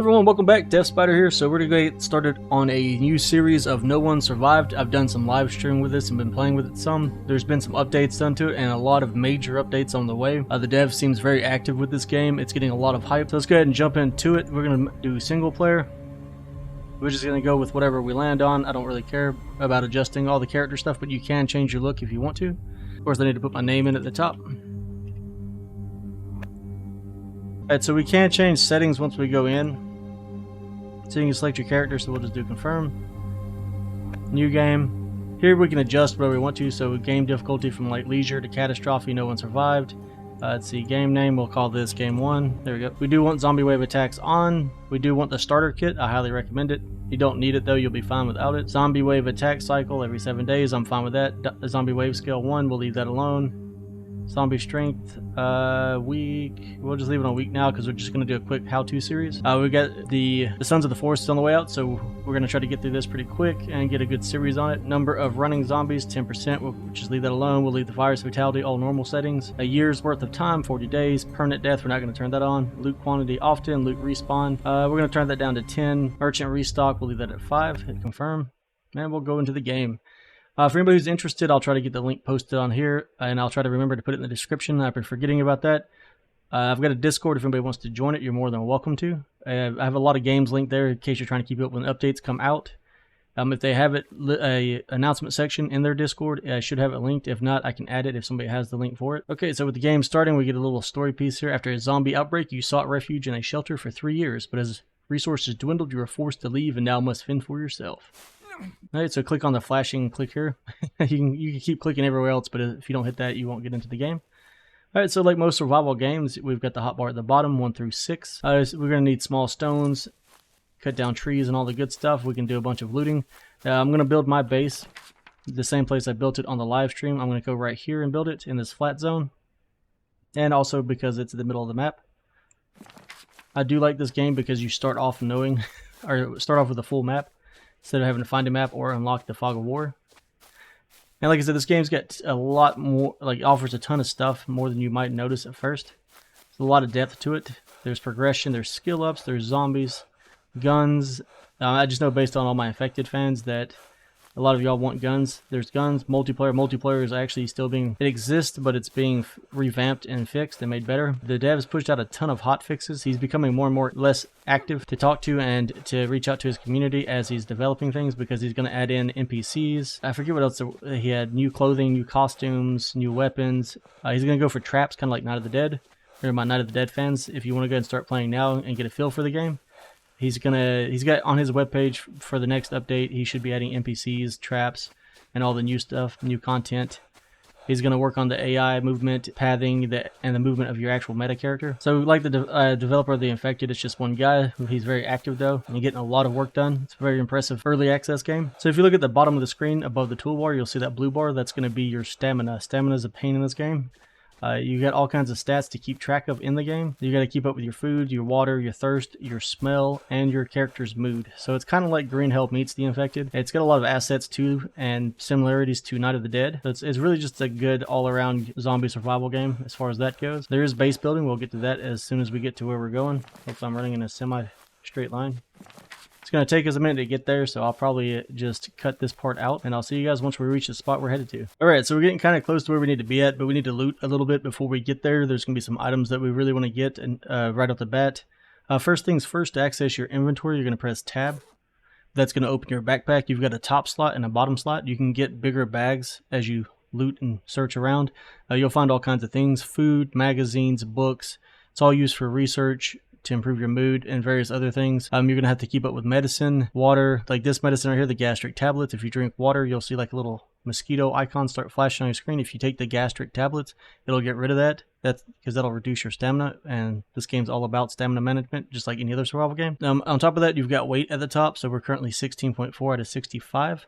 everyone, welcome back. Death Spider here. So we're gonna get started on a new series of No One Survived. I've done some live streaming with this and been playing with it some. There's been some updates done to it and a lot of major updates on the way. The dev seems very active with this game. It's getting a lot of hype. So let's go ahead and jump into it. We're gonna do single player. We're just gonna go with whatever we land on. I don't really care about adjusting all the character stuff, but you can change your look if you want to. Of course, I need to put my name in at the top. Alright, so we can change settings once we go in. So you can select your character, so we'll just do confirm. New game. Here we can adjust whatever we want to, so game difficulty from like leisure to catastrophe, no one survived. Let's see, game name, we'll call this game 1. There we go. We do want zombie wave attacks on. We do want the starter kit, I highly recommend it. You don't need it though, you'll be fine without it. Zombie wave attack cycle every 7 days, I'm fine with that. Zombie wave scale 1, we'll leave that alone. Zombie strength, week. We'll just leave it on week now because we're just going to do a quick how-to series. We got the Sons of the Forest on the way out, so we're going to try to get through this pretty quick and get a good series on it. Number of running zombies, 10%. We'll just leave that alone. We'll leave the virus fatality, all normal settings. A year's worth of time, 40 days. Permanent death, we're not going to turn that on. Loot quantity often, loot respawn. We're going to turn that down to 10. Merchant restock, we'll leave that at 5. Hit confirm, and we'll go into the game. For anybody who's interested, I'll try to get the link posted on here, and I'll try to remember to put it in the description. I've been forgetting about that. I've got a Discord. If anybody wants to join it, you're more than welcome to. I have a lot of games linked there in case you're trying to keep up when updates come out. If they have it, a announcement section in their Discord, I should have it linked. If not, I can add it if somebody has the link for it. Okay, so with the game starting, we get a little story piece here. After a zombie outbreak, you sought refuge in a shelter for 3 years, but as resources dwindled, you were forced to leave and now must fend for yourself. Alright, so click on the flashing click here. you can keep clicking everywhere else, but if you don't hit that, you won't get into the game. Alright, so like most survival games, we've got the hotbar at the bottom, 1 through 6. So we're going to need small stones, cut down trees and all the good stuff. We can do a bunch of looting. I'm going to build my base the same place I built it on the live stream. I'm going to go right here and build it in this flat zone. And also because it's in the middle of the map. I do like this game because you start off knowing, or start off with a full map, instead of having to find a map or unlock the Fog of War. And like I said, this game's got a lot more, like offers a ton of stuff, more than you might notice at first. There's a lot of depth to it. There's progression, there's skill ups, there's zombies, guns. I just know based on all my Infected fans that a lot of y'all want guns. There's guns, multiplayer. Multiplayer is actually still being, it exists, but it's being revamped and fixed and made better. The devs pushed out a ton of hot fixes. He's becoming more and more less active to talk to and to reach out to his community as he's developing things because he's going to add in NPCs. I forget what else he had. New clothing, new costumes, new weapons. He's going to go for traps, kind of like Night of the Dead. Or my Night of the Dead fans, if you want to go ahead and start playing now and get a feel for the game. He's got on his webpage for the next update, he should be adding NPCs, traps, and all the new stuff, new content. He's going to work on the AI movement, pathing, and the movement of your actual meta character. So like the developer of The Infected, it's just one guy. He's very active though, and getting a lot of work done. It's a very impressive early access game. So if you look at the bottom of the screen above the toolbar, you'll see that blue bar. That's going to be your stamina. Stamina is a pain in this game. You got all kinds of stats to keep track of in the game. You got to keep up with your food, your water, your thirst, your smell, and your character's mood. So it's kind of like Green Hell meets The Infected. It's got a lot of assets too and similarities to Night of the Dead. So it's really just a good all-around zombie survival game as far as that goes. There is base building. We'll get to that as soon as we get to where we're going. Hopefully I'm running in a semi-straight line. It's going to take us a minute to get there, so I'll probably just cut this part out, and I'll see you guys once we reach the spot we're headed to. Alright, so we're getting kind of close to where we need to be at, but we need to loot a little bit before we get there. There's going to be some items that we really want to get and right off the bat. First things first, to access your inventory, you're going to press tab. That's going to open your backpack. You've got a top slot and a bottom slot. You can get bigger bags as you loot and search around. You'll find all kinds of things, food, magazines, books. It's all used for research, to improve your mood and various other things. You're gonna have to keep up with medicine, water, like this medicine right here, the gastric tablets. If you drink water, you'll see like a little mosquito icon start flashing on your screen. If you take the gastric tablets, it'll get rid of that. That's because that'll reduce your stamina, and this game's all about stamina management, just like any other survival game. On top of that, you've got weight at the top, so we're currently 16.4 out of 65.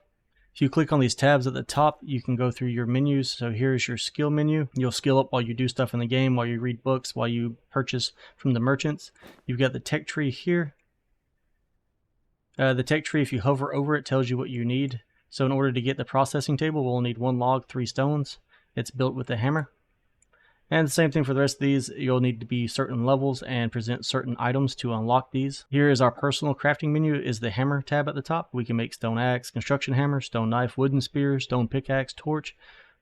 If you click on these tabs at the top, you can go through your menus. So here's your skill menu. You'll skill up while you do stuff in the game, while you read books, while you purchase from the merchants. You've got the tech tree here. The tech tree, if you hover over it, tells you what you need. So in order to get the processing table, we'll need 1 log, 3 stones. It's built with a hammer. And the same thing for the rest of these. You'll need to be certain levels and present certain items to unlock these. Here is our personal crafting menu, is the hammer tab at the top. We can make stone axe, construction hammer, stone knife, wooden spear, stone pickaxe, torch,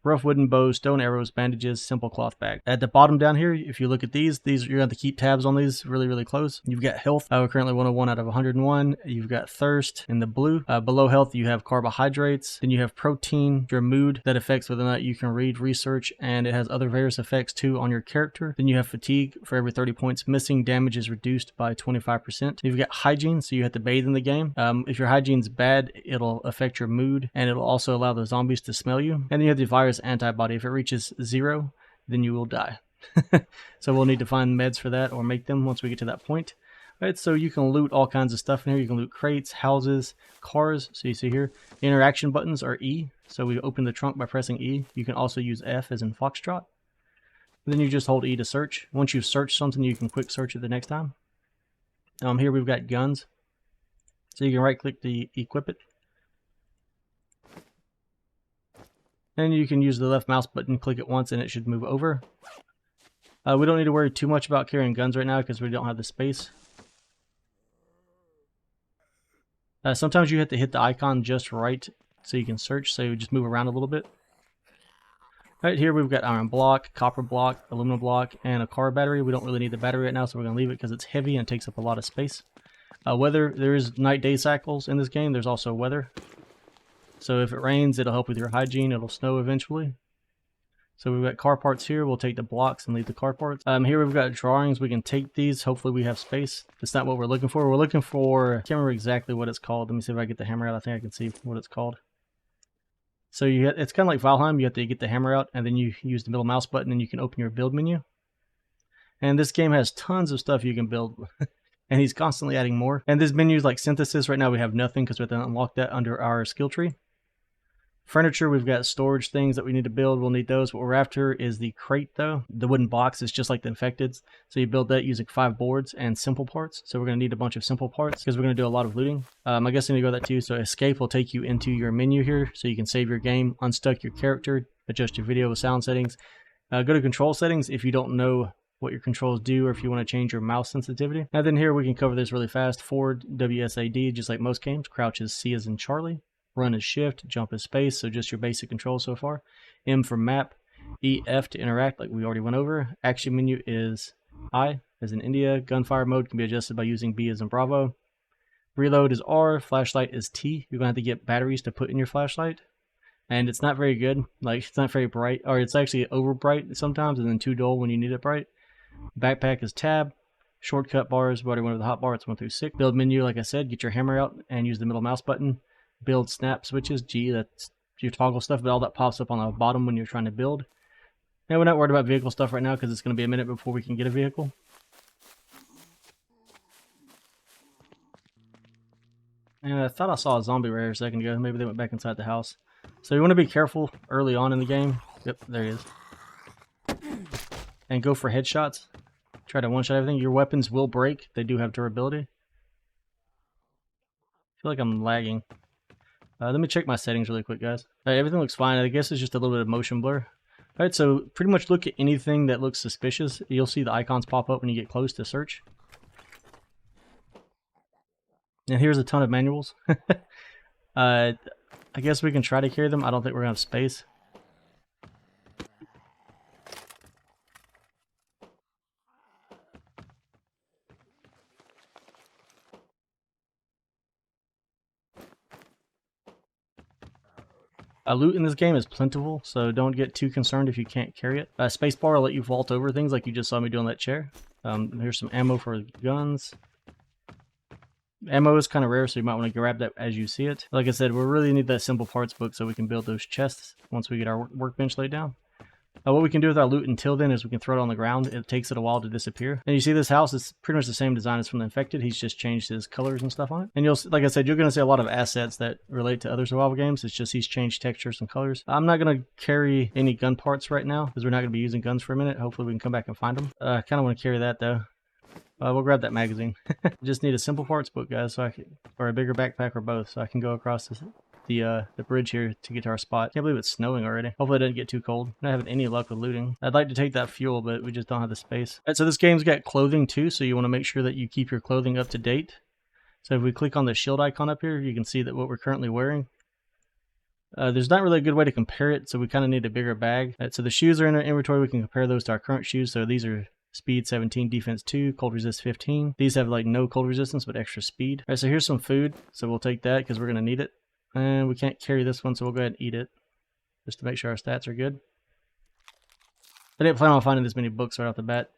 rough wooden bows, stone arrows, bandages, simple cloth bag. At the bottom down here, if you look at these you're going to have to keep tabs on these really close. You've got health. We're currently 101 out of 101. You've got thirst in the blue. Below health, you have carbohydrates. Then you have protein, your mood, that affects whether or not you can read, research, and it has other various effects too on your character. Then you have fatigue. For every 30 points missing, damage is reduced by 25%. You've got hygiene, so you have to bathe in the game. If your hygiene's bad, it'll affect your mood, and it'll also allow the zombies to smell you. And then you have the virus antibody. If it reaches 0, then you will die. So we'll need to find meds for that or make them once we get to that point. Alright, so you can loot all kinds of stuff in here. You can loot crates, houses, cars. So you see here, interaction buttons are E. So we open the trunk by pressing E. You can also use F as in Foxtrot. Then you just hold E to search. Once you've searched something, you can quick search it the next time. Here we've got guns. So you can right click to equip it. And you can use the left mouse button, click it once, and it should move over. We don't need to worry too much about carrying guns right now because we don't have the space. Sometimes you have to hit the icon just right so you can search, so you just move around a little bit. Right here we've got iron block, copper block, aluminum block, and a car battery. We don't really need the battery right now, so we're going to leave it because it's heavy and takes up a lot of space. Weather, there is night-day cycles in this game. There's also weather. So if it rains, it'll help with your hygiene. It'll snow eventually. So we've got car parts here. We'll take the blocks and leave the car parts. Here we've got drawings. We can take these. Hopefully we have space. It's not what we're looking for. We're looking for, I can't remember exactly what it's called. Let me see if I get the hammer out. I think I can see what it's called. So it's kind of like Valheim. You have to get the hammer out and then you use the middle mouse button and you can open your build menu. And this game has tons of stuff you can build. And he's constantly adding more. And this menu is like synthesis. Right now we have nothing because we have to unlock that under our skill tree. Furniture, we've got storage things that we need to build. We'll need those. What we're after is the crate, though. The wooden box is just like the infected. So you build that using 5 boards and simple parts. So we're going to need a bunch of simple parts because we're going to do a lot of looting. I guess I need to go that too. So escape will take you into your menu here. So you can save your game, unstuck your character, adjust your video with sound settings. Go to control settings if you don't know what your controls do or if you want to change your mouse sensitivity. And then here we can cover this really fast. Forward, WSAD, just like most games. Crouch is C as in Charlie. Run is shift, jump is space, so just your basic controls so far. M for map, E, F to interact like we already went over. Action menu is I as in India. Gunfire mode can be adjusted by using B as in Bravo. Reload is R, flashlight is T. You're going to have to get batteries to put in your flashlight. And it's not very good, like it's not very bright, or it's actually over bright sometimes and then too dull when you need it bright. Backpack is tab. Shortcut bars, we already went over the hot bar, it's 1 through 6. Build menu, like I said, get your hammer out and use the middle mouse button. Build snap switches, G, that's your toggle stuff, but all that pops up on the bottom when you're trying to build. And we're not worried about vehicle stuff right now because it's going to be a minute before we can get a vehicle. And I thought I saw a zombie right here a second ago. Maybe they went back inside the house. So you want to be careful early on in the game. Yep, there he is. And go for headshots. Try to one-shot everything. Your weapons will break. They do have durability. I feel like I'm lagging. Let me check my settings really quick, guys. Everything looks fine. I guess it's just a little bit of motion blur. Alright, so pretty much look at anything that looks suspicious. You'll see the icons pop up when you get close to search. And here's a ton of manuals. I guess we can try to carry them. I don't think we're going to have space. Loot in this game is plentiful, so don't get too concerned if you can't carry it. Spacebar will let you vault over things like you just saw me do on that chair. Here's some ammo for guns. Ammo is kind of rare, so you might want to grab that as you see it. Like I said, we really need that simple parts book so we can build those chests once we get our workbench laid down. What we can do with our loot until then is we can throw it on the ground. It takes it a while to disappear. And you see this house is pretty much the same design as from the Infected. He's just changed his colors and stuff on it. And you'll, like I said, you're going to see a lot of assets that relate to other survival games. It's just he's changed textures and colors. I'm not going to carry any gun parts right now because we're not going to be using guns for a minute. Hopefully we can come back and find them. I kind of want to carry that though. We'll grab that magazine. Just need a simple parts book, guys, so I can, or a bigger backpack or both, so I can go across this the bridge here to get to our spot. Can't believe it's snowing already. Hopefully it doesn't get too cold. I'm not having any luck with looting. I'd like to take that fuel, but we just don't have the space. Alright, so this game's got clothing too, so you want to make sure that you keep your clothing up to date. So if we click on the shield icon up here, you can see that what we're currently wearing. There's not really a good way to compare it, so we kind of need a bigger bag. So the shoes are in our inventory. We can compare those to our current shoes. So these are speed 17, defense 2, cold resist 15. These have like no cold resistance, but extra speed. All right, so here's some food. So we'll take that because we're going to need it. And we can't carry this one, so we'll go ahead and eat it just to make sure our stats are good. I didn't plan on finding this many books right off the bat.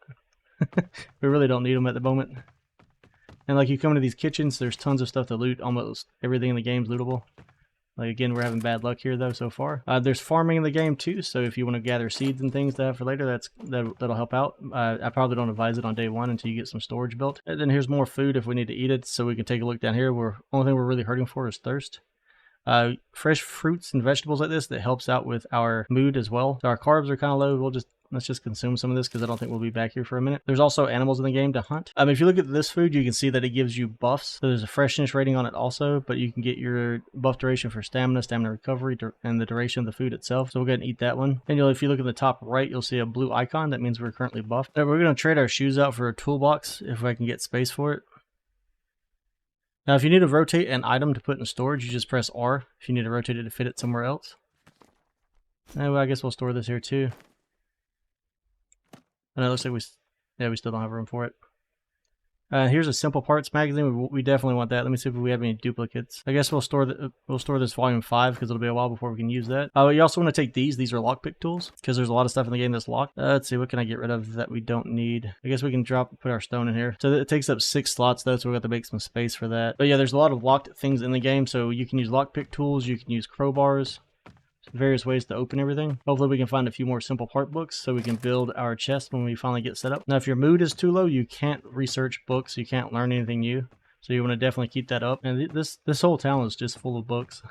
We really don't need them at the moment. And like you come into these kitchens, there's tons of stuff to loot. Almost everything in the game is lootable. Like again, we're having bad luck here though so far. There's farming in the game too, so if you want to gather seeds and things to have for later, that'll help out. I probably don't advise it on day one until you get some storage built. And then here's more food if we need to eat it, so we can take a look down here. Only thing we're really hurting for is thirst. Fresh fruits and vegetables like this, that helps out with our mood as well. So our carbs are kind of low. Let's just consume some of this because I don't think we'll be back here for a minute. There's also animals in the game to hunt. If you look at this food, you can see that it gives you buffs. So there's a freshness rating on it also, but you can get your buff duration for stamina, stamina recovery, and the duration of the food itself. So we'll go ahead and eat that one. And if you look at the top right, you'll see a blue icon. That means we're currently buffed. We're going to trade our shoes out for a toolbox if I can get space for it. Now, if you need to rotate an item to put in storage, you just press R if you need to rotate it to fit it somewhere else. Well, I guess we'll store this here too. And it looks like we still don't have room for it. Here's a simple parts magazine. We definitely want that. Let me see if we have any duplicates. I guess we'll store this volume 5 because it'll be a while before we can use that. You also want to take these. These are lockpick tools because there's a lot of stuff in the game that's locked. Let's see, what can I get rid of that we don't need? I guess we can put our stone in here. So it takes up 6 slots though, so we'll have to make some space for that. But yeah, there's a lot of locked things in the game, so you can use lockpick tools. You can use crowbars. Various ways to open everything. Hopefully we can find a few more simple part books so we can build our chest when we finally get set up. Now if your mood is too low, you can't research books, you can't learn anything new, so you want to definitely keep that up. And this whole town is just full of books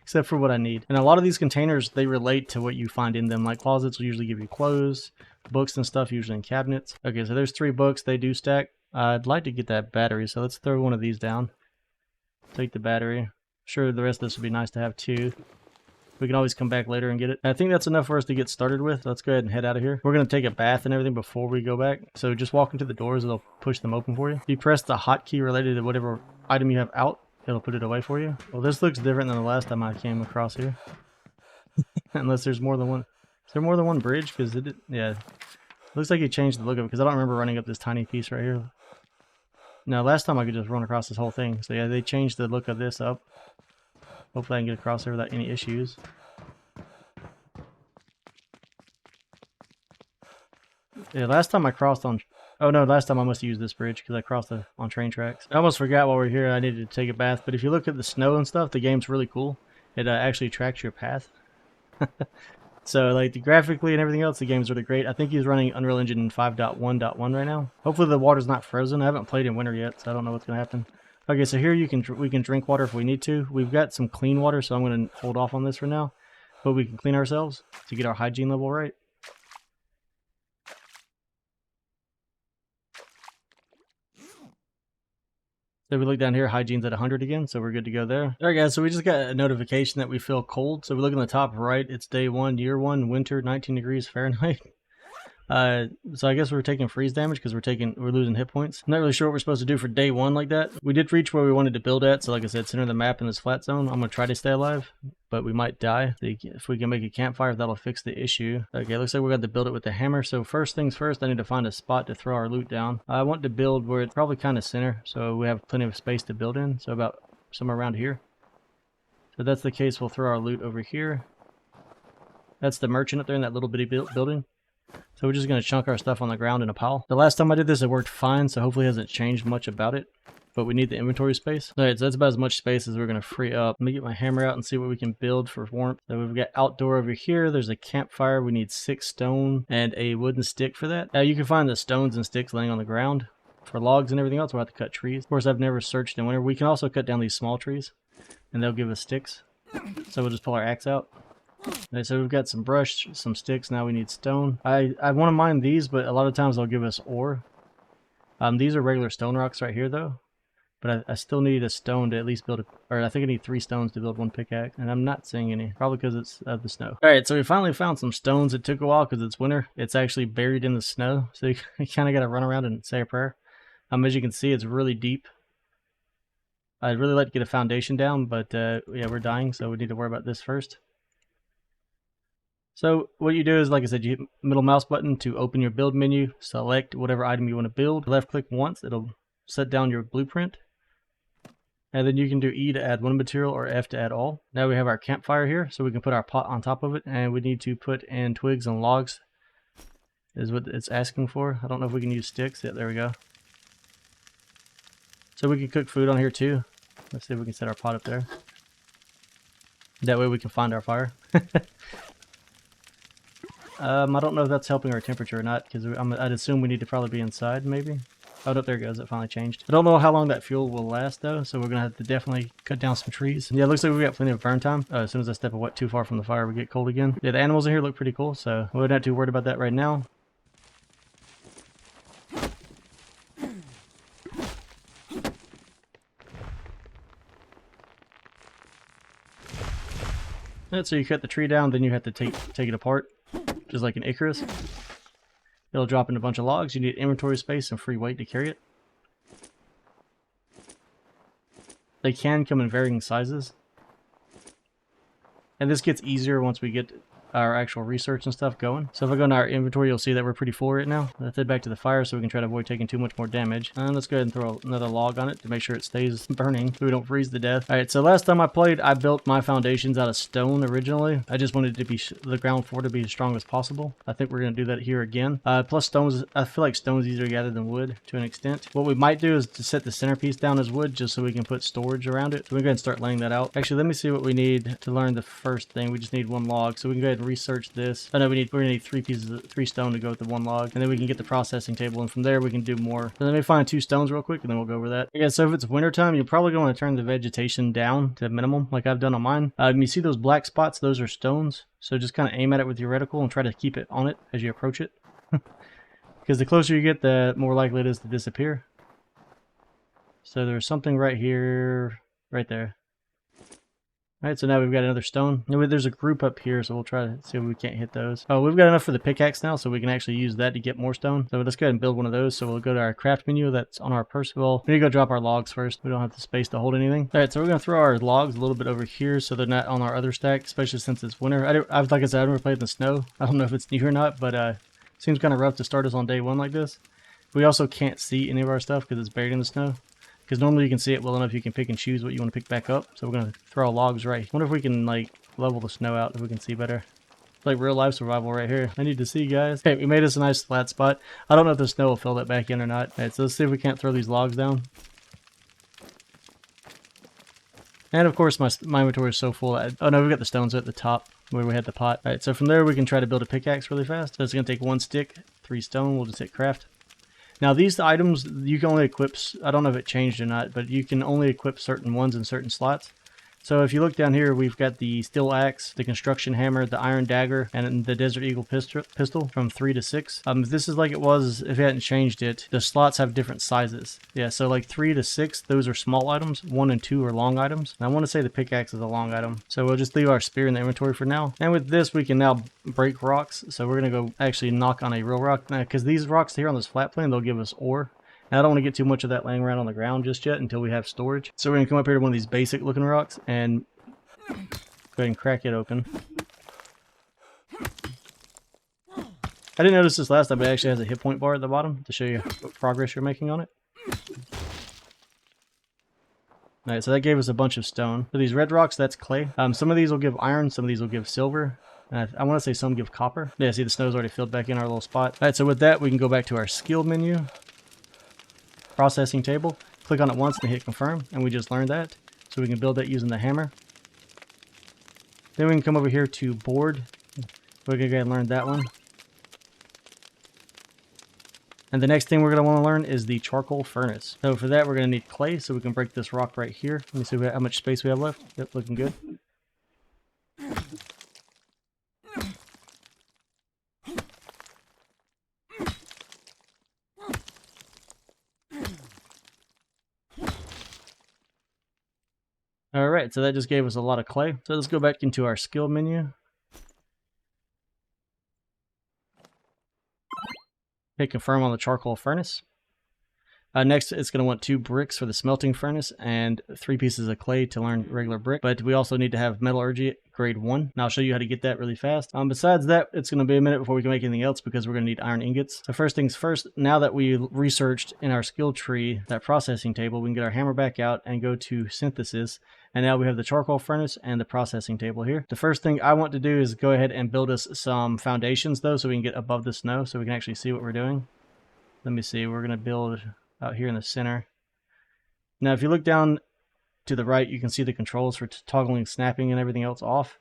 except for what I need. And a lot of these containers, they relate to what you find in them. Like closets will usually give you clothes, books and stuff usually in cabinets. Okay, so there's 3 books. They do stack. I'd like to get that battery, so let's throw one of these down. Take the battery. Sure, the rest of this would be nice to have too. We can always come back later and get it. I think that's enough for us to get started with. Let's go ahead and head out of here. We're going to take a bath and everything before we go back. So just walk into the doors. It'll push them open for you. If you press the hotkey related to whatever item you have out, it'll put it away for you. Well, this looks different than the last time I came across here. Unless there's more than one. Is there more than one bridge? Because yeah. It looks like he changed the look of it because I don't remember running up this tiny piece right here. No, last time I could just run across this whole thing. So yeah, they changed the look of this up. Hopefully I can get across there without any issues. Yeah, last time I crossed on... Oh no, last time I must have used this bridge because I crossed on train tracks. I almost forgot while we were here I needed to take a bath, but if you look at the snow and stuff, the game's really cool. It actually tracks your path. So like graphically and everything else, the game's really great. I think he's running Unreal Engine 5.1.1 right now. Hopefully the water's not frozen. I haven't played in winter yet, so I don't know what's going to happen. Okay, so here we can drink water if we need to. We've got some clean water, so I'm going to hold off on this for now. But we can clean ourselves to get our hygiene level right. So we look down here, hygiene's at 100 again, so we're good to go there. Alright guys, so we just got a notification that we feel cold. So we look in the top right, it's day 1, year 1, winter, 19 degrees Fahrenheit. So I guess we're taking freeze damage because we're losing hit points. I'm not really sure what we're supposed to do for day 1 like that. We did reach where we wanted to build at, so like I said, center the map in this flat zone. I'm gonna try to stay alive, but we might die. If we can make a campfire, that'll fix the issue. Okay, looks like we got to build it with the hammer. So first things first, I need to find a spot to throw our loot down. I want to build where it's probably kind of center, so we have plenty of space to build in. So about somewhere around here. So if that's the case, we'll throw our loot over here. That's the merchant up there in that little bitty building. So we're just going to chunk our stuff on the ground in a pile. The last time I did this, it worked fine, so hopefully it hasn't changed much about it. But we need the inventory space. Alright, so that's about as much space as we're going to free up. Let me get my hammer out and see what we can build for warmth. So we've got outdoor over here. There's a campfire. We need 6 stone and a wooden stick for that. Now you can find the stones and sticks laying on the ground. For logs and everything else, we'll have to cut trees. Of course, I've never searched in winter. We can also cut down these small trees, and they'll give us sticks. So we'll just pull our axe out. Okay, so we've got some brush, some sticks, now we need stone. I want to mine these, but a lot of times they'll give us ore. These are regular stone rocks right here though. but I still need a stone to at least build or I think I need 3 stones to build 1 pickaxe, and I'm not seeing any, probably because it's of the snow. Alright, so we finally found some stones. It took a while because it's winter. It's actually buried in the snow, so you kind of got to run around and say a prayer. As you can see, it's really deep. I'd really like to get a foundation down, but yeah, we're dying, so we need to worry about this first. So what you do is, like I said, you hit middle mouse button to open your build menu, select whatever item you want to build, left click once, it'll set down your blueprint, and then you can do E to add one material or F to add all. Now we have our campfire here, so we can put our pot on top of it, and we need to put in twigs and logs is what it's asking for. I don't know if we can use sticks. Yeah, there we go. So we can cook food on here too. Let's see if we can set our pot up there. That way we can find our fire. I don't know if that's helping our temperature or not, because I'd assume we need to probably be inside, maybe. Oh, no, there it goes. It finally changed. I don't know how long that fuel will last, though, so we're going to have to definitely cut down some trees. Yeah, it looks like we've got plenty of burn time. As soon as I step too far from the fire, we get cold again. Yeah, the animals in here look pretty cool, so we're not too worried about that right now. And so you cut the tree down, then you have to take it apart, just like an Icarus. It'll drop in a bunch of logs. You need inventory space and free weight to carry it. They can come in varying sizes. And this gets easier once we get our actual research and stuff going. So if I go into our inventory, you'll see that we're pretty full right now. Let's head back to the fire so we can try to avoid taking too much more damage. And let's go ahead and throw another log on it to make sure it stays burning so we don't freeze to death. Alright, so last time I played, I built my foundations out of stone originally. I just wanted to be the ground floor to be as strong as possible. I think we're going to do that here again. Plus stones, I feel like stone's easier to gather than wood to an extent. What we might do is to set the centerpiece down as wood just so we can put storage around it. So we're going to start laying that out. Actually, let me see what we need to learn the first thing. We just need 1 log, so we can go ahead and research this. Oh no, we're gonna need 3 stone to go with the 1 log, and then we can get the processing table, and from there we can do more. So let me find 2 stones real quick, and then we'll go over that. Okay, so if it's wintertime, you're probably going to turn the vegetation down to minimum, like I've done on mine. You see those black spots? Those are stones. So just kind of aim at it with your reticle and try to keep it on it as you approach it. Because the closer you get, the more likely it is to disappear. So there's something right here, right there. Alright, so now we've got another stone. There's a group up here, so we'll try to see if we can't hit those. Oh, we've got enough for the pickaxe now, so we can actually use that to get more stone. So let's go ahead and build one of those. So we'll go to our craft menu that's on our Percival. We need to go drop our logs first. We don't have the space to hold anything. Alright, so we're going to throw our logs a little bit over here so they're not on our other stack, especially since it's winter. Like I said, I've never played in the snow. I don't know if it's new or not, but it seems kind of rough to start us on day 1 like this. We also can't see any of our stuff because it's buried in the snow. Because normally you can see it well enough you can pick and choose what you want to pick back up. So we're going to throw logs right. I wonder if we can like level the snow out if we can see better. It's like real life survival right here. I need to see, guys. Okay, we made us a nice flat spot. I don't know if the snow will fill that back in or not. Alright, so let's see if we can't throw these logs down. And of course my inventory is so full. Oh no, we've got the stones at the top where we had the pot. Alright, so from there we can try to build a pickaxe really fast. So it's going to take 1 stick, 3 stone. We'll just hit craft. Now these items, you can only equip, I don't know if it changed or not, but you can only equip certain ones in certain slots. So if you look down here, we've got the steel axe, the construction hammer, the iron dagger, and the Desert Eagle pistol from 3 to 6. If this is like it was, if it hadn't changed it, the slots have different sizes. Yeah, so like 3 to 6, those are small items. 1 and 2 are long items. And I want to say the pickaxe is a long item. So we'll just leave our spear in the inventory for now. And with this, we can now break rocks. So we're going to go actually knock on a real rock. Because these rocks here on this flat plane, they'll give us ore. And I don't want to get too much of that laying around on the ground just yet until we have storage. So we're going to come up here to one of these basic looking rocks and go ahead and crack it open. I didn't notice this last time, but it actually has a hit point bar at the bottom to show you what progress you're making on it. Alright, so that gave us a bunch of stone. So these red rocks, that's clay. Some of these will give iron, some of these will give silver. I want to say some give copper. Yeah, see the snow's already filled back in our little spot. Alright, so with that, we can go back to our skill menu. Processing table. Click on it once and hit confirm, and we just learned that. So we can build that using the hammer. Then we can come over here to board. We're going to go ahead and learn that one. And the next thing we're going to want to learn is the charcoal furnace. So for that, we're going to need clay, so we can break this rock right here. Let me see how much space we have left. Yep, looking good. Alright, so that just gave us a lot of clay. So let's go back into our skill menu. Hit confirm on the charcoal furnace. Next, it's going to want 2 bricks for the smelting furnace and 3 pieces of clay to learn regular brick. But we also need to have metallurgy grade 1. Now I'll show you how to get that really fast. Besides that, it's going to be a minute before we can make anything else because we're going to need iron ingots. So first things first, now that we researched in our skill tree that processing table, we can get our hammer back out and go to synthesis. And now we have the charcoal furnace and the processing table here. The first thing I want to do is go ahead and build us some foundations though, so we can get above the snow so we can actually see what we're doing. Let me see, we're going to build out here in the center. Now if you look down to the right, you can see the controls for toggling snapping and everything else off.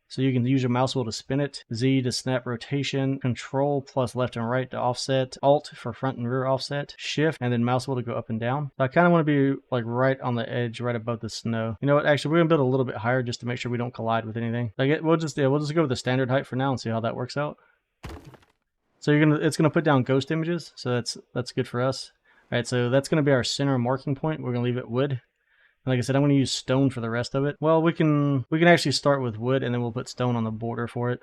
So you can use your mouse wheel to spin it, Z to snap rotation, Control plus left and right to offset, Alt for front and rear offset, Shift, and then mouse wheel to go up and down. So I kind of want to be like right on the edge, right above the snow. You know what? Actually, we're gonna build a little bit higher just to make sure we don't collide with anything. Like we'll just go with the standard height for now and see how that works out. So it's gonna put down ghost images, so that's good for us. All right, so that's gonna be our center marking point. We're gonna leave it wood. Like I said, I'm going to use stone for the rest of it. Well, we can actually start with wood, and then we'll put stone on the border for it.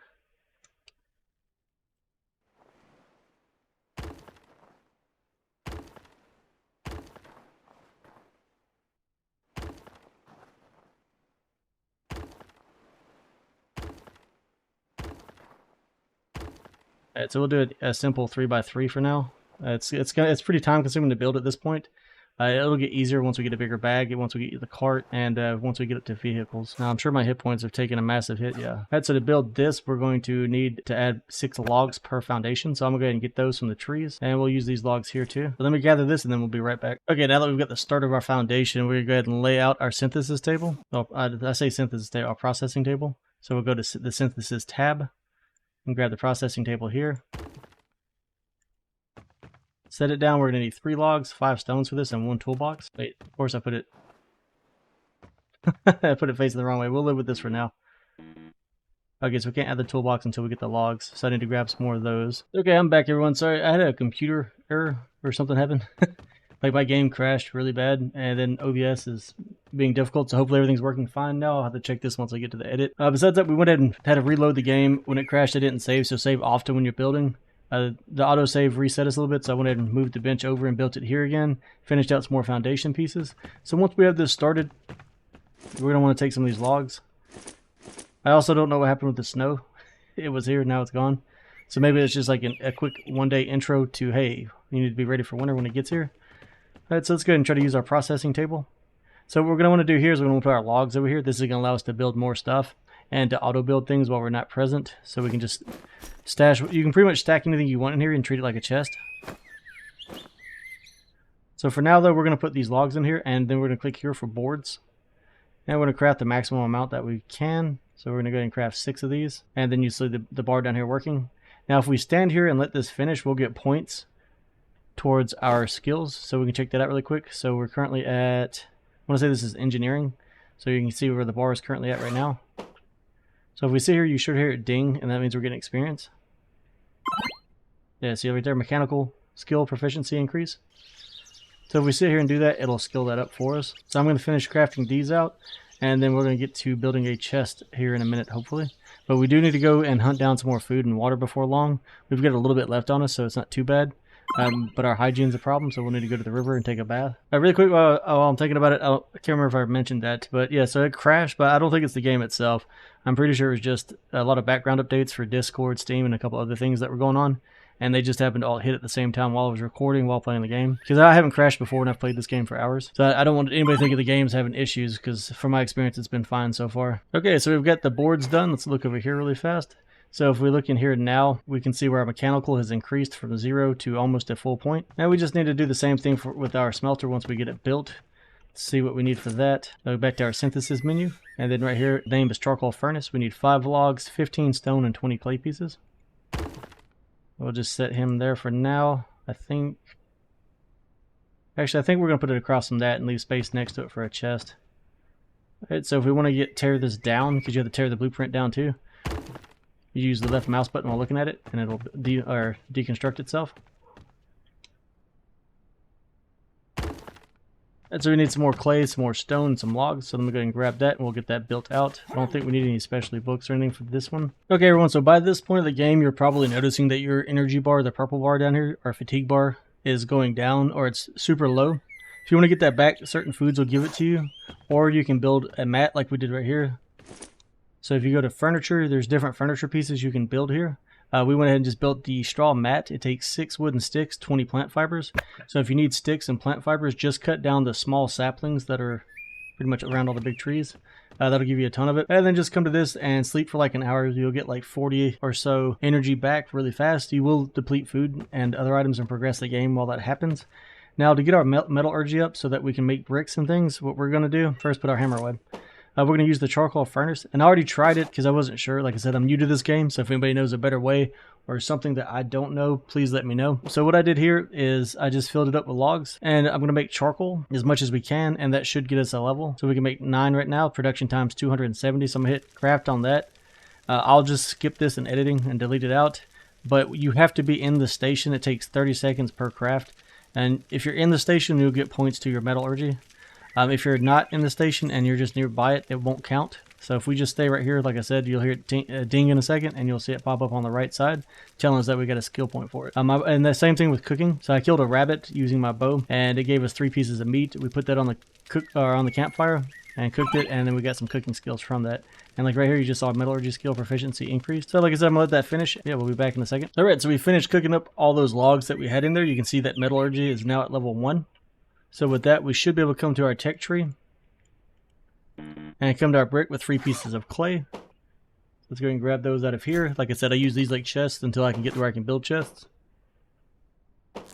Alright, so we'll do a simple 3x3 for now. It's pretty time consuming to build at this point. It'll get easier once we get a bigger bag, once we get the cart, and once we get up to vehicles. Now, I'm sure my hit points have taken a massive hit, yeah. Alright, so to build this, we're going to need to add 6 logs per foundation, so I'm going to go ahead and get those from the trees, and we'll use these logs here too. So let me gather this, and then we'll be right back. Okay, now that we've got the start of our foundation, we're going to go ahead and lay out our synthesis table. Oh, I say synthesis table, our processing table. So we'll go to the synthesis tab, and grab the processing table here. Set it down. We're going to need 3 logs, 5 stones for this, and 1 toolbox. Wait, of course I put it... I put it facing the wrong way. We'll live with this for now. Okay, so we can't add the toolbox until we get the logs, so I need to grab some more of those. Okay, I'm back, everyone. Sorry, I had a computer error or something happen. Like, my game crashed really bad, and then OBS is being difficult, so hopefully everything's working fine now. I'll have to check this once I get to the edit. Besides that, we went ahead and had to reload the game. When it crashed, I didn't save, so save often when you're building. The autosave reset us a little bit, so I went ahead and moved the bench over and built it here again. Finished out some more foundation pieces. So once we have this started, we're going to want to take some of these logs. I also don't know what happened with the snow. It was here, now it's gone. So maybe it's just like a quick one-day intro to, hey, you need to be ready for winter when it gets here. Alright, so let's go ahead and try to use our processing table. So what we're going to want to do here is we're going to put our logs over here. This is going to allow us to build more stuff and to auto build things while we're not present. So we can just stash, you can pretty much stack anything you want in here and treat it like a chest. So for now though, we're going to put these logs in here, and then we're going to click here for boards. And we're going to craft the maximum amount that we can. So we're going to go ahead and craft 6 of these, and then you see the bar down here working. Now if we stand here and let this finish, we'll get points towards our skills. So we can check that out really quick. So we're currently at, I want to say this is engineering. So you can see where the bar is currently at right now. So if we sit here, you should hear it ding, and that means we're getting experience. Yeah, see right there, mechanical skill proficiency increase. So if we sit here and do that, it'll skill that up for us. So I'm going to finish crafting these out, and then we're going to get to building a chest here in a minute, hopefully. But we do need to go and hunt down some more food and water before long. We've got a little bit left on us, so it's not too bad. But our hygiene's a problem, so we'll need to go to the river and take a bath. Really quick, while I'm thinking about it, I can't remember if I mentioned that, but yeah, so it crashed, but I don't think it's the game itself. I'm pretty sure it was just a lot of background updates for Discord, Steam, and a couple other things that were going on, and they just happened to all hit at the same time while I was recording, while playing the game. Because I haven't crashed before, and I've played this game for hours, so I don't want anybody to think of the game's having issues, because from my experience, it's been fine so far. Okay, so we've got the boards done. Let's look over here really fast. So if we look in here now, we can see where our mechanical has increased from 0 to almost a full point. Now we just need to do the same thing with our smelter once we get it built. Let's see what we need for that. Go back to our synthesis menu, and then right here, the name is charcoal furnace. We need 5 logs, 15 stone, and 20 clay pieces. We'll just set him there for now. Actually, I think we're going to put it across from that and leave space next to it for a chest. Alright, so if we want to tear this down, because you have to tear the blueprint down too, you use the left mouse button while looking at it, and it'll deconstruct itself. And so we need some more clay, some more stone, and some logs. So let me go ahead and grab that and we'll get that built out. I don't think we need any specialty books or anything for this one. Okay, everyone, so by this point of the game, you're probably noticing that your energy bar, the purple bar down here, our fatigue bar, is going down or it's super low. If you want to get that back, certain foods will give it to you. Or you can build a mat like we did right here. So if you go to furniture, there's different furniture pieces you can build here. We went ahead and just built the straw mat. It takes 6 wooden sticks, 20 plant fibers. So if you need sticks and plant fibers, just cut down the small saplings that are pretty much around all the big trees. That'll give you a ton of it. And then just come to this and sleep for like an hour. You'll get like 40 or so energy back really fast. You will deplete food and other items and progress the game while that happens. Now to get our metallurgy up so that we can make bricks and things, what we're going to do, first put our hammer away. We're going to use the charcoal furnace, and I already tried it because I wasn't sure. Like I said, I'm new to this game, so if anybody knows a better way or something that I don't know, please let me know. So what I did here is I just filled it up with logs, and I'm going to make charcoal as much as we can, and that should get us a level. So we can make 9 right now. Production time's 270, so I'm going to hit craft on that. I'll just skip this in editing and delete it out, but you have to be in the station. It takes 30 seconds per craft, and if you're in the station, you'll get points to your metallurgy. If you're not in the station and you're just nearby it, it won't count. So if we just stay right here, like I said, you'll hear it ding in a second, and you'll see it pop up on the right side, telling us that we got a skill point for it. And the same thing with cooking. So I killed a rabbit using my bow, and it gave us 3 pieces of meat. We put that on the campfire and cooked it, and then we got some cooking skills from that. And like right here, you just saw metallurgy skill proficiency increased. So like I said, I'm gonna let that finish. Yeah, we'll be back in a second. All right, so we finished cooking up all those logs that we had in there. You can see that metallurgy is now at level 1. So with that, we should be able to come to our tech tree and come to our brick with 3 pieces of clay. Let's go ahead and grab those out of here. Like I said, I use these like chests until I can get to where I can build chests. And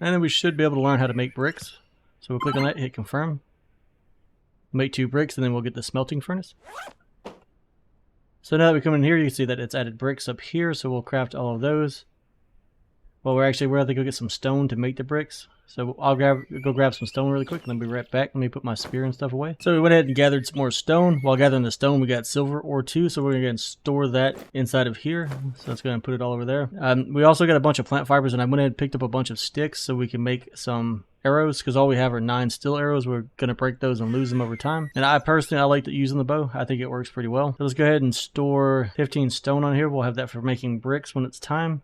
then we should be able to learn how to make bricks. So we'll click on that, hit confirm. Make 2 bricks, and then we'll get the smelting furnace. So now that we come in here, you can see that it's added bricks up here, so we'll craft all of those. Well, we're going to have to go get some stone to make the bricks. So I'll go grab some stone really quick, and then be right back. Let me put my spear and stuff away. So we went ahead and gathered some more stone. While gathering the stone, we got silver ore too. So we're going to go ahead and store that inside of here. So let's go ahead and put it all over there. We also got a bunch of plant fibers, and I went ahead and picked up a bunch of sticks so we can make some arrows, because all we have are 9 steel arrows. We're going to break those and lose them over time. And I personally like using the bow. I think it works pretty well. So let's go ahead and store 15 stone on here. We'll have that for making bricks when it's time.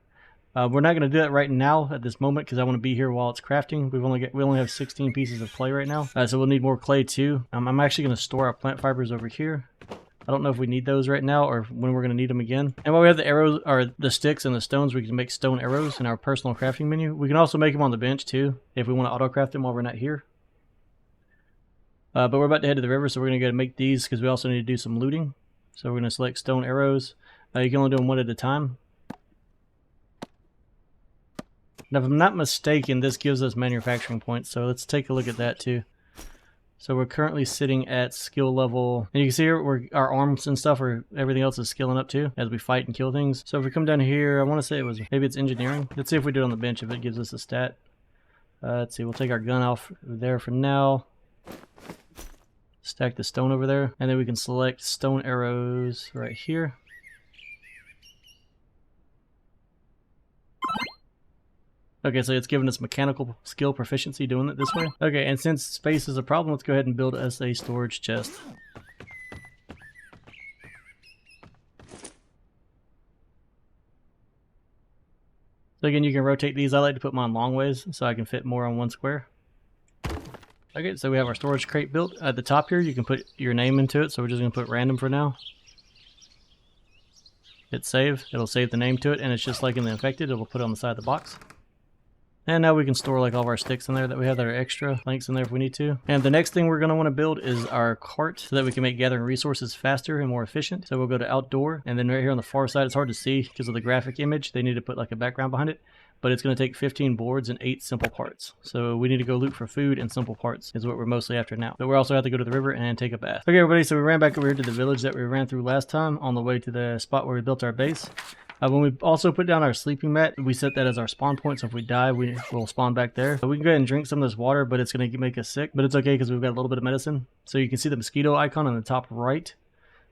We're not going to do that right now at this moment because I want to be here while it's crafting. We only have 16 pieces of clay right now, so we'll need more clay too. I'm actually going to store our plant fibers over here. I don't know if we need those right now or when we're going to need them again. And while we have the arrows or the sticks and the stones, we can make stone arrows in our personal crafting menu. We can also make them on the bench too if we want to auto craft them while we're not here. But we're about to head to the river, so we're going to go and make these because we also need to do some looting. So we're going to select stone arrows. You can only do them 1 at a time. Now, if I'm not mistaken, this gives us manufacturing points, so let's take a look at that too. So we're currently sitting at skill level, and you can see here our arms and stuff, or everything else is skilling up too as we fight and kill things. So if we come down here, I want to say maybe it's engineering. Let's see if we do it on the bench, if it gives us a stat. Let's see, we'll take our gun off there for now. Stack the stone over there, and then we can select stone arrows right here. Okay, so it's giving us mechanical skill proficiency doing it this way. Okay, and since space is a problem, let's go ahead and build us a storage chest. So again, you can rotate these. I like to put mine long ways so I can fit more on 1 square. Okay, so we have our storage crate built. At the top here, you can put your name into it, so we're just going to put random for now. Hit save. It'll save the name to it, and it's just like in the infected. It will put it on the side of the box. And now we can store like all of our sticks in there that we have that are extra links in there if we need to. And the next thing we're going to want to build is our cart so that we can make gathering resources faster and more efficient. So we'll go to outdoor, and then right here on the far side, it's hard to see because of the graphic image. They need to put like a background behind it, but it's going to take 15 boards and 8 simple parts. So we need to go loot for food and simple parts is what we're mostly after now. But we also have to go to the river and take a bath. Okay, everybody, so we ran back over here to the village that we ran through last time on the way to the spot where we built our base. When we also put down our sleeping mat, we set that as our spawn point, so if we die, we will spawn back there. So we can go ahead and drink some of this water, but it's going to make us sick. But it's okay because we've got a little bit of medicine. So you can see the mosquito icon on the top right.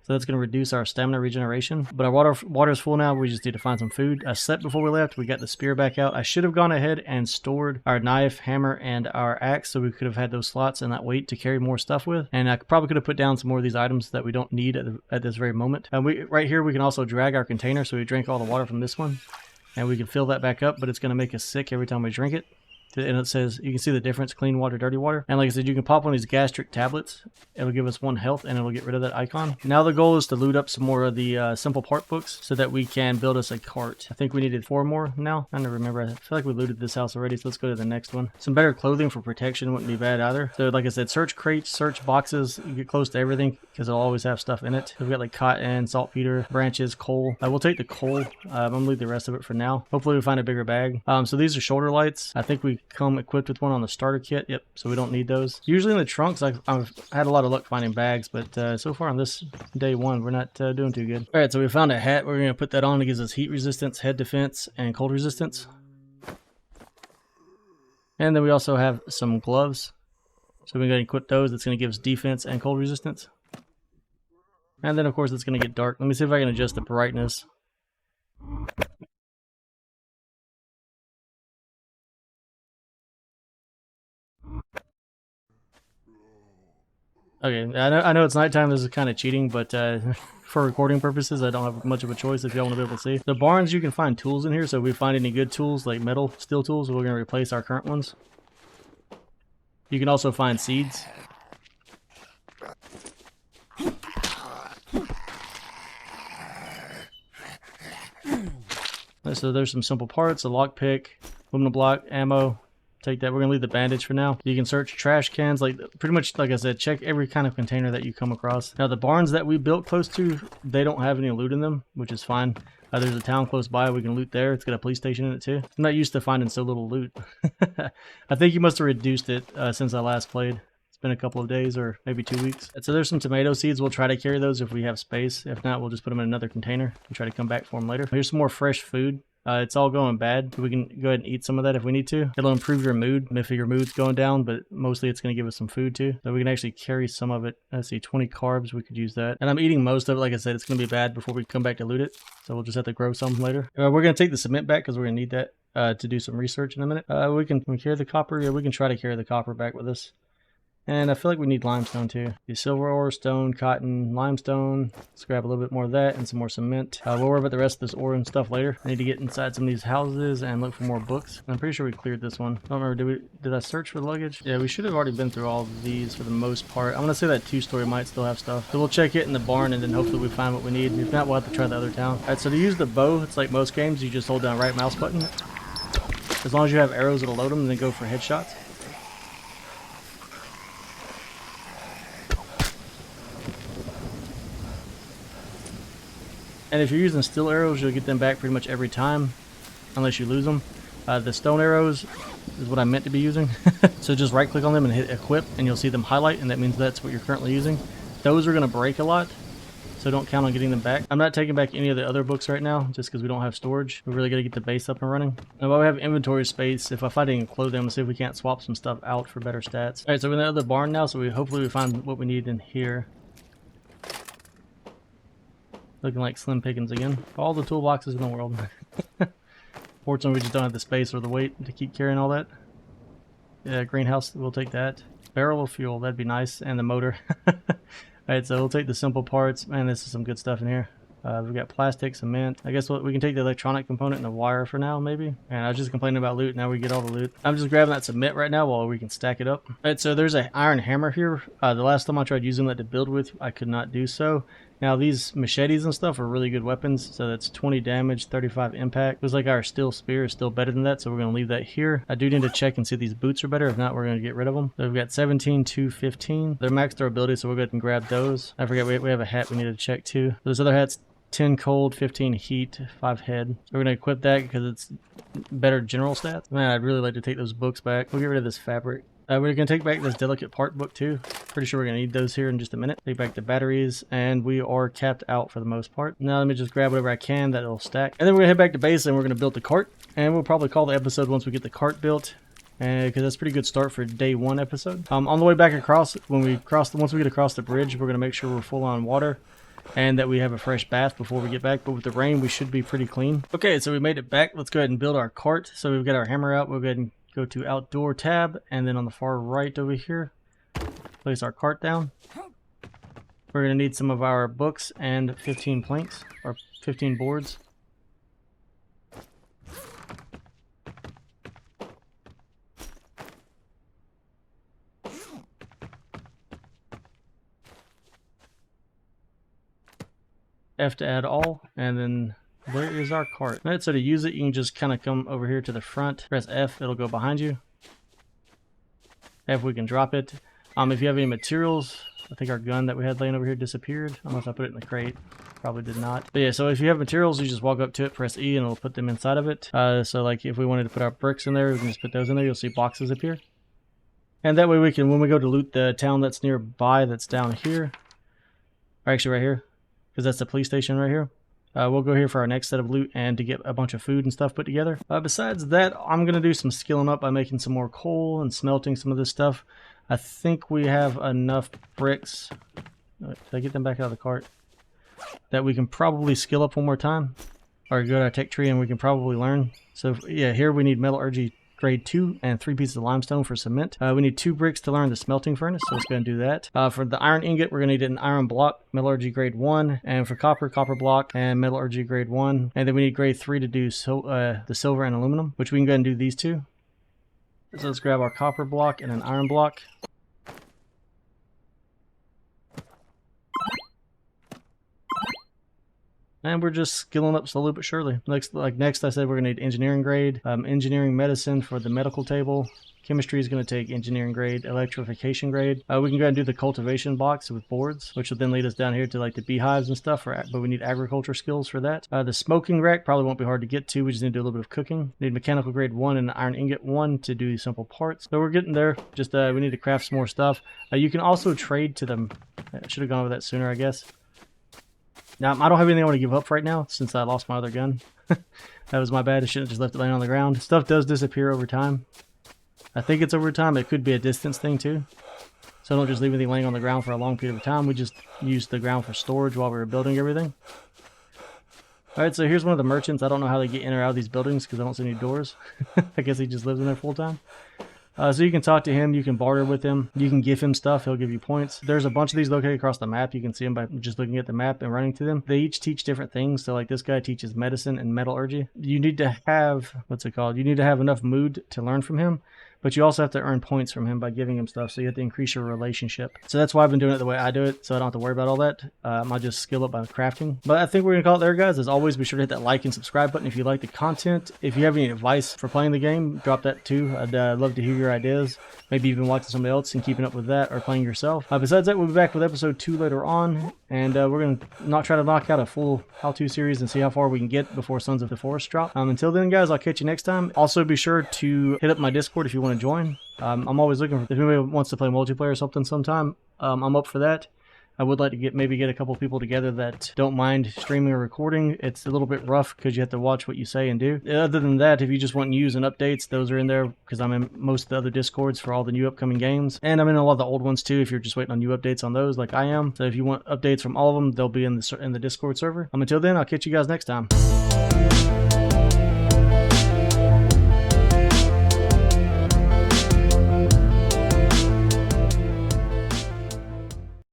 So that's going to reduce our stamina regeneration. But our water is full now. We just need to find some food. I slept before we left. We got the spear back out. I should have gone ahead and stored our knife, hammer, and our axe, so we could have had those slots and that weight to carry more stuff with. And I probably could have put down some more of these items that we don't need at this very moment. Right here we can also drag our container, so we drink all the water from this one. And we can fill that back up, but it's going to make us sick every time we drink it. And it says, you can see the difference, clean water, dirty water. And like I said, you can pop one of these gastric tablets. It'll give us 1 health and it'll get rid of that icon. Now the goal is to loot up some more of the simple part books so that we can build us a cart. I think we needed 4 more now. I don't remember. I feel like we looted this house already, so let's go to the next one. Some better clothing for protection wouldn't be bad either. So like I said, search crates, search boxes, you get close to everything because it'll always have stuff in it. We've got like cotton, saltpeter, branches, coal. We'll take the coal. I'm going to leave the rest of it for now. Hopefully we find a bigger bag. So these are shoulder lights. I think we come equipped with one on the starter kit. Yep, so we don't need those. Usually in the trunks, I've had a lot of luck finding bags, but so far on this day 1, we're not doing too good. Alright, so we found a hat. We're going to put that on. It gives us heat resistance, head defense, and cold resistance. And then we also have some gloves. So we're going to equip those. It's going to give us defense and cold resistance. And then of course it's going to get dark. Let me see if I can adjust the brightness. Okay, I know it's nighttime, this is kind of cheating, but for recording purposes, I don't have much of a choice if y'all want to be able to see. The barns, you can find tools in here, so if we find any good tools, like metal, steel tools, we're going to replace our current ones. You can also find seeds. So there's some simple parts, a lockpick, aluminum block, ammo. Take that. We're going to leave the bandage for now. You can search trash cans, like pretty much like I said, check every kind of container that you come across. Now the barns that we built close to, they don't have any loot in them, which is fine. There's a town close by, we can loot there. It's got a police station in it too. I'm not used to finding so little loot. I think you must have reduced it since I last played. It's been a couple of days or maybe 2 weeks. So there's some tomato seeds. We'll try to carry those if we have space. If not, we'll just put them in another container and try to come back for them later. Here's some more fresh food. It's all going bad. We can go ahead and eat some of that if we need to. It'll improve your mood if your mood's going down, but mostly it's going to give us some food too. So we can actually carry some of it. Let's see, 20 carbs, we could use that. And I'm eating most of it. Like I said, it's going to be bad before we come back to loot it. So we'll just have to grow some later. We're going to take the cement back because we're going to need that to do some research in a minute. We can carry the copper. Yeah, we can try to carry the copper back with us. And I feel like we need limestone too. The silver ore, stone, cotton, limestone. Let's grab a little bit more of that and some more cement. We'll worry about the rest of this ore and stuff later. I need to get inside some of these houses and look for more books. I'm pretty sure we cleared this one. I don't remember, did I search for luggage? Yeah, we should have already been through all of these for the most part. I'm gonna say that 2-story might still have stuff. So we'll check it in the barn and then hopefully we find what we need. If not, we'll have to try the other town. Alright, so to use the bow, it's like most games, you just hold down right mouse button. As long as you have arrows, it'll load them and then go for headshots. And if you're using steel arrows, you'll get them back pretty much every time, unless you lose them. The stone arrows is what I meant to be using. So just right click on them and hit equip, and you'll see them highlight, and that means that's what you're currently using. Those are going to break a lot, so don't count on getting them back. I'm not taking back any of the other books right now, just because we don't have storage. We're really got to get the base up and running. And while we have inventory space, if I find any clothing, I'm going to see if we can't swap some stuff out for better stats. Alright, so we're in the other barn now, so hopefully we find what we need in here. Looking like slim pickings again. All the toolboxes in the world. Fortunately, we just don't have the space or the weight to keep carrying all that. Yeah, greenhouse, we'll take that. Barrel of fuel, that'd be nice. And the motor. Alright, so we'll take the simple parts. Man, this is some good stuff in here. We've got plastic, cement. I guess we can take the electronic component and the wire for now, maybe. And I was just complaining about loot. Now we get all the loot. I'm just grabbing that cement right now while we can stack it up. Alright, so there's an iron hammer here. The last time I tried using that to build with, I could not do so. Now these machetes and stuff are really good weapons. So that's 20 damage, 35 impact. Looks like our steel spear is still better than that, so we're going to leave that here. I do need to check and see if these boots are better. If not, we're going to get rid of them. So we've got 17 to 15. They're max durability, so we'll go ahead and grab those. I forget we have a hat we need to check too. Those other hats, 10 cold, 15 heat, 5 head. So we're going to equip that because it's better general stats. Man, I'd really like to take those books back. We'll get rid of this fabric. We're going to take back this delicate part book too. Pretty sure we're going to need those here in just a minute. Take back the batteries, and we are capped out for the most part. Now let me just grab whatever I can that will stack. And then we're going to head back to base and we're going to build the cart. And we'll probably call the episode once we get the cart built. Because that's a pretty good start for day 1 episode. On the way back across, once we get across the bridge, we're going to make sure we're full on water. and that we have a fresh bath before we get back. But with the rain, we should be pretty clean. Okay, so we made it back. Let's go ahead and build our cart. So we've got our hammer out. We'll go ahead and go to outdoor tab, and then on the far right over here, place our cart down. We're going to need some of our books and 15 planks, or 15 boards. F to add all, and then where is our cart? Right, so to use it, you can just kind of come over here to the front, press F, it'll go behind you. F, we can drop it. If you have any materials, I think our gun that we had laying over here disappeared, unless I put it in the crate. Probably did not. But yeah, so if you have materials, you just walk up to it, press E, and it'll put them inside of it. So like if we wanted to put our bricks in there, we can just put those in there. You'll see boxes appear. And that way we can, when we go to loot the town that's nearby, that's down here, or actually right here, because that's the police station right here. We'll go here for our next set of loot and to get a bunch of food and stuff put together. Besides that, I'm going to do some skilling up by making some more coal and smelting some of this stuff. I think we have enough bricks. Did I get them back out of the cart? That we can probably skill up one more time. Or go to our tech tree and we can probably learn. So yeah, here we need metallurgy grade 2 and 3 pieces of limestone for cement. We need 2 bricks to learn the smelting furnace, so let's go and do that. For the iron ingot, we're going to need an iron block, metallurgy grade 1, and for copper, copper block, and metallurgy grade 1. And then we need grade 3 to do the silver and aluminum, which we can go ahead and do these 2. So let's grab our copper block and an iron block. And we're just skilling up slowly but surely. Next I said, we're going to need engineering grade, engineering medicine for the medical table. Chemistry is going to take engineering grade, electrification grade. We can go ahead and do the cultivation box with boards, which will then lead us down here to like the beehives and stuff, but we need agriculture skills for that. The smoking rack probably won't be hard to get to. We just need to do a little bit of cooking. We need mechanical grade 1 and iron ingot 1 to do simple parts. So we're getting there. Just we need to craft some more stuff. You can also trade to them. I should have gone over that sooner, I guess. Now, I don't have anything I want to give up right now since I lost my other gun. That was my bad. I shouldn't have just left it laying on the ground. Stuff does disappear over time. I think it's over time. It could be a distance thing too. So don't just leave anything laying on the ground for a long period of time. We just used the ground for storage while we were building everything. Alright, so here's one of the merchants. I don't know how they get in or out of these buildings because I don't see any doors. I guess he just lives in there full time. So you can talk to him, you can barter with him, you can give him stuff, he'll give you points. There's a bunch of these located across the map. You can see them by just looking at the map and running to them. They each teach different things. So like this guy teaches medicine and metallurgy. You need to have, You need to have enough mood to learn from him. But you also have to earn points from him by giving him stuff, so you have to increase your relationship. So that's why I've been doing it the way I do it, so I don't have to worry about all that. I just skill up by crafting. But I think we're going to call it there, guys. As always, be sure to hit that like and subscribe button if you like the content. If you have any advice for playing the game, drop that too. I'd love to hear your ideas. Maybe even watching somebody else and keeping up with that, or playing yourself. Besides that, we'll be back with episode 2 later on, and we're going to try to knock out a full how-to series and see how far we can get before Sons of the Forest drop. Until then, guys, I'll catch you next time. Also, be sure to hit up my Discord if you want to join. I'm always looking for, if anybody wants to play multiplayer or something sometime, I'm up for that. I would like to maybe get a couple people together that don't mind streaming or recording. It's a little bit rough because you have to watch what you say and do. Other than that, if you just want news and updates, those are in there because I'm in most of the other Discords for all the new upcoming games. And I'm in a lot of the old ones too if you're just waiting on new updates on those like I am. So if you want updates from all of them, they'll be in the Discord server. Until then, I'll catch you guys next time.